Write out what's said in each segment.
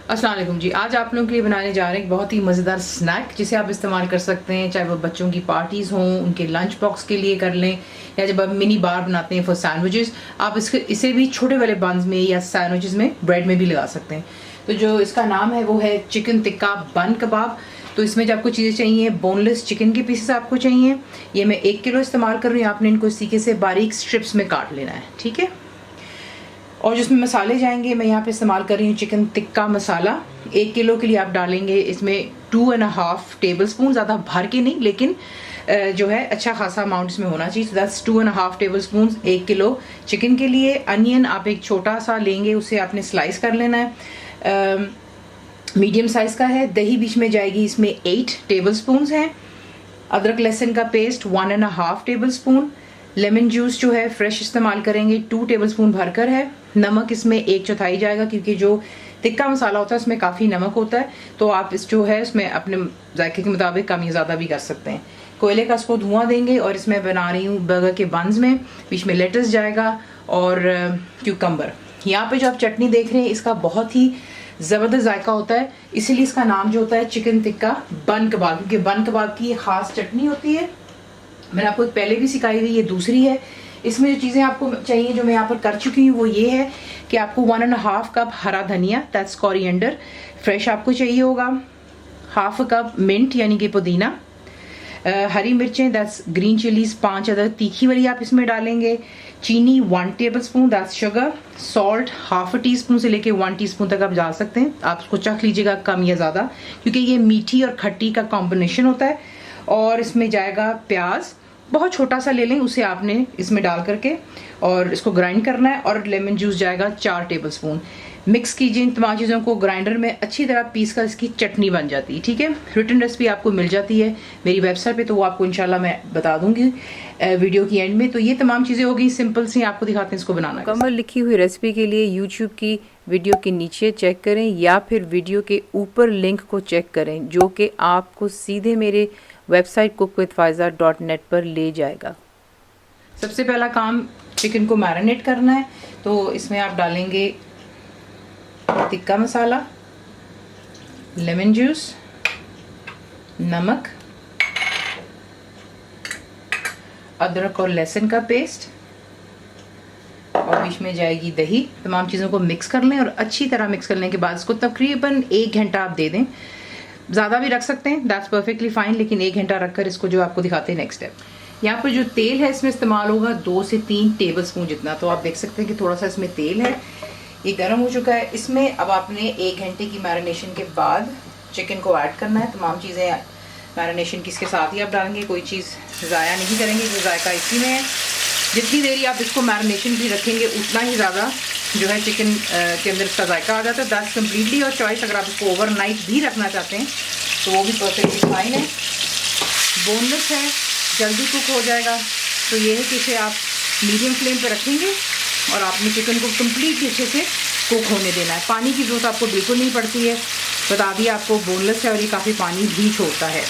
अस्सलाम वालेकुम जी। आज आप लोगों के लिए बनाने जा रहे हैं एक बहुत ही मज़ेदार स्नैक जिसे आप इस्तेमाल कर सकते हैं, चाहे वो बच्चों की पार्टीज़ हों, उनके लंच बॉक्स के लिए कर लें, या जब आप मिनी बार बनाते हैं फॉर सैंडविचेस, आप इसे भी छोटे वाले बंस में या सैंडविचेस में ब्रेड में भी लगा सकते हैं। तो जो इसका नाम है वो है चिकन टिक्का बन कबाब। तो इसमें जो आपको चीज़ें चाहिए, बोनलेस चिकन के पीसेस आपको चाहिए। ये मैं 1 किलो इस्तेमाल कर रही हूँ। आपने इनको सीखे से बारीक स्ट्रिप्स में काट लेना है, ठीक है। और जिसमें मसाले जाएंगे, मैं यहाँ पे इस्तेमाल कर रही हूँ चिकन टिक्का मसाला। 1 किलो के लिए आप डालेंगे इसमें 2.5 टेबल स्पून, ज़्यादा भर के नहीं, लेकिन जो है अच्छा खासा अमाउंट इसमें होना चाहिए। तो that's 2.5 table spoon 1 kilo chicken के लिए। अनियन आप एक छोटा सा लेंगे, उसे आपने स्लाइस कर लेना है, मीडियम साइज़ का है। दही बीच में जाएगी, इसमें 8 टेबल स्पून हैं। अदरक लहसुन का paste 1.5 table spoon. Lemon juice जो है फ्रेश इस्तेमाल करेंगे, 2 टेबल स्पून भरकर है। नमक इसमें 1/4 जाएगा, क्योंकि जो टिक्का मसाला होता है उसमें काफ़ी नमक होता है, तो आप इस जो है उसमें अपने जायके के मुताबिक कम या ज़्यादा भी कर सकते हैं। कोयले का इसको धुआं देंगे, और इसमें बना रही हूँ बर्गर के बंस में। बीच में लेटस जाएगा और क्यूकम्बर। यहाँ पे जो आप चटनी देख रहे हैं, इसका बहुत ही ज़बरदस्त जायका होता है, इसीलिए इसका नाम जो होता है चिकन टिक्का बन कबाब, क्योंकि बन कबाब की ख़ास चटनी होती है। मैंने आपको पहले भी सिखाई हुई, ये दूसरी है। इसमें जो चीज़ें आपको चाहिए, जो मैं यहाँ पर कर चुकी हूँ, वो ये है कि आपको 1.5 कप हरा धनिया, दैट्स कोरिएंडर, फ्रेश आपको चाहिए होगा। 1/2 कप मिंट यानी कि पुदीना, हरी मिर्चें, दैट्स ग्रीन चिलीज 5 अदर तीखी वाली आप इसमें डालेंगे। चीनी 1 table spoon, that's sugar. Salt 1/2 teaspoon से लेके 1 टीस्पून तक आप डाल सकते हैं। आप उसको चख लीजिएगा कम या ज़्यादा, क्योंकि ये मीठी और खट्टी का कॉम्बिनेशन होता है। और इसमें जाएगा प्याज, बहुत छोटा सा ले लें, उसे आपने इसमें डाल करके और इसको ग्राइंड करना है। और लेमन जूस जाएगा 4 टेबल स्पून। मिक्स कीजिए इन तमाम चीज़ों को ग्राइंडर में अच्छी तरह पीस कर, इसकी चटनी बन जाती है, ठीक है। रिटन रेसिपी आपको मिल जाती है मेरी वेबसाइट पे, तो वो आपको इंशाल्लाह मैं बता दूंगी वीडियो की एंड में। तो ये तमाम चीज़ें होगी सिंपल सी, आपको दिखाते हैं इसको बनाना। मुकम्मल लिखी हुई रेसिपी के लिए यूट्यूब की वीडियो के नीचे चेक करें, या फिर वीडियो के ऊपर लिंक को चेक करें, जो कि आपको सीधे मेरे वेबसाइट cookWithFaiza.net पर ले जाएगा। सबसे पहला काम चिकन को मैरिनेट करना है। तो इसमें आप डालेंगे टिक्का मसाला, लेमन जूस, नमक, अदरक और लहसुन का पेस्ट, और बीच में जाएगी दही। तमाम चीज़ों को मिक्स कर लें, और अच्छी तरह मिक्स करने के बाद इसको तकरीबन 1 घंटा आप दे दें। ज़्यादा भी रख सकते हैं, दैट्स परफेक्टली फाइन, लेकिन 1 घंटा रखकर इसको जो आपको दिखाते हैं नेक्स्ट स्टेप। यहाँ पर जो तेल है इसमें इस्तेमाल होगा 2 से 3 टेबल स्पून जितना। तो आप देख सकते हैं कि थोड़ा सा इसमें तेल है, ये गर्म हो चुका है। इसमें अब आपने 1 घंटे की मैरिनेशन के बाद चिकन को ऐड करना है। तमाम चीज़ें मैरिनेशन किसके साथ ही आप डालेंगे, कोई चीज़ ज़ाया नहीं करेंगे, जो जायका इसी में है। जितनी देरी आप इसको मैरिनेशन भी रखेंगे, उतना ही ज़्यादा जो है चिकन के अंदर इसका जायका आ जाता है। दैट्स कम्प्लीटली और चॉइस। अगर आप इसको ओवरनाइट भी रखना चाहते हैं तो वो भी परफेक्टली फाइन है। बोनलेस है, जल्दी कुक हो जाएगा। तो ये है कि इसे आप मीडियम फ्लेम पे रखेंगे, और आपने चिकन को कम्प्लीटली अच्छे से कुक होने देना है। पानी की ज़रूरत आपको बिल्कुल नहीं पड़ती है, बता दिया आपको, बोनलेस है और ये काफ़ी पानी भी छोड़ता है।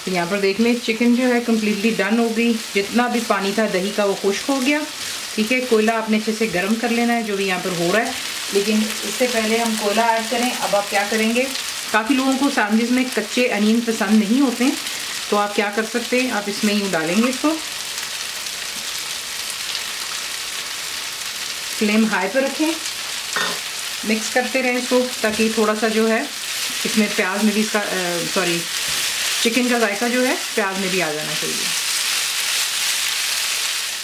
तो यहाँ पर देख लें, चिकन जो है कम्प्लीटली डन हो गई। जितना भी पानी था दही का वो खुश्क हो गया, ठीक है। कोयला आपने अच्छे से गर्म कर लेना है, जो भी यहाँ पर हो रहा है। लेकिन इससे पहले हम कोयला ऐड करें, अब आप क्या करेंगे, काफ़ी लोगों को सैंडविच में कच्चे अनियन पसंद नहीं होते हैं, तो आप क्या कर सकते हैं, आप इसमें यूँ डालेंगे इसको, फ्लेम हाई पर रखें, मिक्स करते रहें इसको, ताकि थोड़ा सा जो है इसमें प्याज में भी इसका चिकन का जायका जो है प्याज में भी आ जाना चाहिए।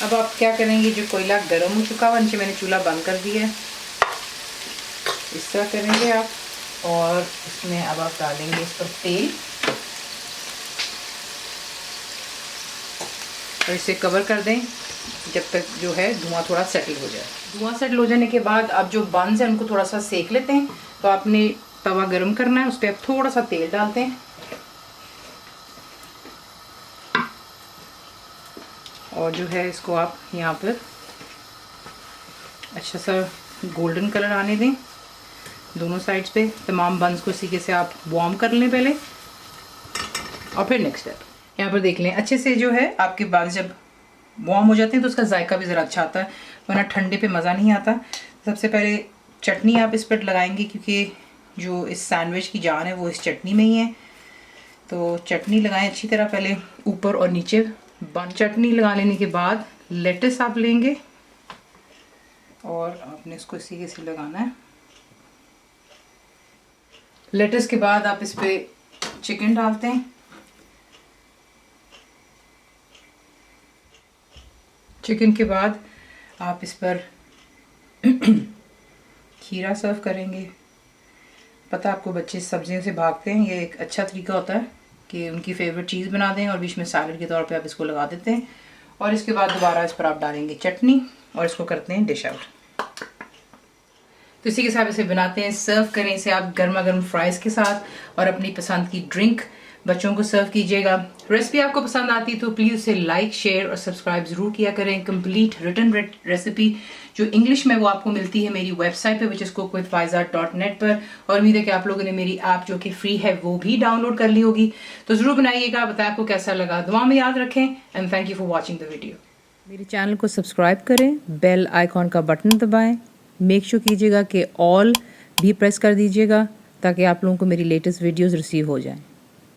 अब आप क्या करेंगे, जो कोयला गर्म हो चुका हुआ, नीचे मैंने चूल्हा बंद कर दिया है, इस तरह करेंगे आप। और इसमें अब आप डालेंगे इस पर तेल, और इसे कवर कर दें जब तक जो है धुआं थोड़ा सेटल हो जाए। धुआं सेटल हो जाने के बाद अब जो बंस हैं उनको थोड़ा सा सेक लेते हैं। तो आपने तवा गरम करना है, उस पर आप थोड़ा सा तेल डालते हैं, और जो है इसको आप यहाँ पर अच्छा सा गोल्डन कलर आने दें दोनों साइड्स पे। तमाम बंस को इसी से आप वार्म कर लें पहले, और फिर नेक्स्ट स्टेप। यहाँ पर देख लें अच्छे से जो है आपके बंस जब वार्म हो जाते हैं तो उसका जायका भी ज़रा अच्छा आता है, वरना ठंडे पे मज़ा नहीं आता। सबसे पहले चटनी आप इस पर लगाएंगे क्योंकि जो इस सैंडविच की जान है वो इस चटनी में ही है। तो चटनी लगाएं अच्छी तरह, पहले ऊपर और नीचे बन। चटनी लगा लेने के बाद लेटस आप लेंगे और आपने इसको इसी के से लगाना है। लेटस के बाद आप इस पे चिकन डालते हैं। चिकन के बाद आप इस पर खीरा सर्व करेंगे। पता आपको बच्चे सब्जियों से भागते हैं, ये एक अच्छा तरीका होता है कि उनकी फेवरेट चीज़ बना दें और बीच में सैलड के तौर पे आप इसको लगा देते हैं। और इसके बाद दोबारा इस पर आप डालेंगे चटनी और इसको करते हैं डिश आउट। तो इसी के साथ इसे बनाते हैं, सर्व करें इसे आप गर्मा गर्म फ्राइज़ के साथ और अपनी पसंद की ड्रिंक बच्चों को सर्व कीजिएगा। रेसिपी आपको पसंद आती तो प्लीज़ उसे लाइक, शेयर और सब्सक्राइब ज़रूर किया करें। कंप्लीट रिटन रेसिपी जो इंग्लिश में वो आपको मिलती है मेरी वेबसाइट पे, विच इज़ cookwithfaiza.net पर। और उम्मीद है कि आप लोगों ने मेरी ऐप जो कि फ्री है वो भी डाउनलोड कर ली होगी। तो ज़रूर बनाइएगा, बताएं आपको कैसा लगा। दुआ में याद रखें and thank you for watching the video. मेरे चैनल को सब्सक्राइब करें, बेल आइकॉन का बटन दबाएं, मेक श्योर कीजिएगा कि ऑल भी प्रेस कर दीजिएगा ताकि आप लोगों को मेरी लेटेस्ट वीडियोस रिसीव हो जाएं।